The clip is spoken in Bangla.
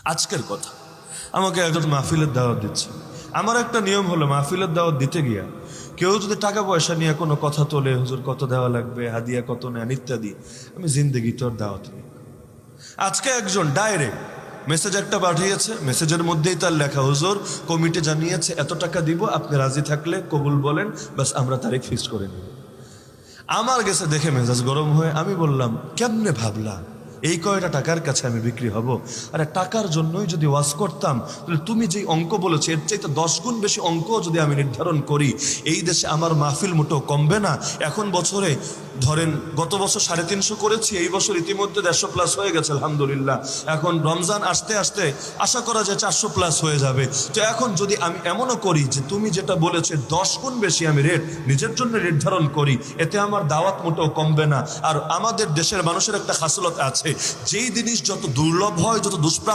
আজকের কথা, আমাকে একজন মাহফিলের দাওয়াত দিচ্ছে। আমার একটা নিয়ম হলো, মাহফিলের দাওয়াত দিতে গিয়া কেউ যদি টাকা পয়সা নিয়ে কোনো কথা তোলে, হুজুর কত দেওয়া লাগবে, হাদিয়া কত নেন ইত্যাদি, আমি জিন্দেগি তোর দাওয়াত নিই। আজকে একজন ডাইরেক্ট মেসেজ একটা পাঠিয়েছে, মেসেজের মধ্যেই তার লেখা, হুজুর কমিটি জানিয়েছে এত টাকা দিব, আপনি রাজি থাকলে কবুল বলেন, বাস আমরা তারিখ ফিক্স করে নিব। আমার গেছে দেখে মেজাজ গরম হয়ে আমি বললাম, কেমনে ভাবলা এই কয়টা টাকার কাছে আমি বিক্রি হব? আরে টাকার জন্যই যদি ওয়াজ করতাম, তাহলে তুমি যেই অঙ্ক বলেছো এর চাইতে 10 গুণ বেশি অঙ্ক যদি আমি নির্ধারণ করি, এই দেশে আমার মাহফিল মোটেও কমবে না। এখন বছরে ধরেন গত বছর 350 করেছি, এই বছর ইতিমধ্যে 150+ হয়ে গেছে আলহামদুলিল্লাহ। এখন রমজান আসতে আসতে আশা করা যায় 400+ হয়ে যাবে। তো এখন যদি আমি এমনও করি যে তুমি যেটা বলেছে 10 গুণ বেশি আমি রেট নিজের জন্য নির্ধারণ করি, এতে আমার দাওয়াত মোটেও কমবে না। আর আমাদের দেশের মানুষের একটা খাসলত আছে, যেই জিনিস যত দুর্লভ হয়, যত দুষ্প্রাপ্য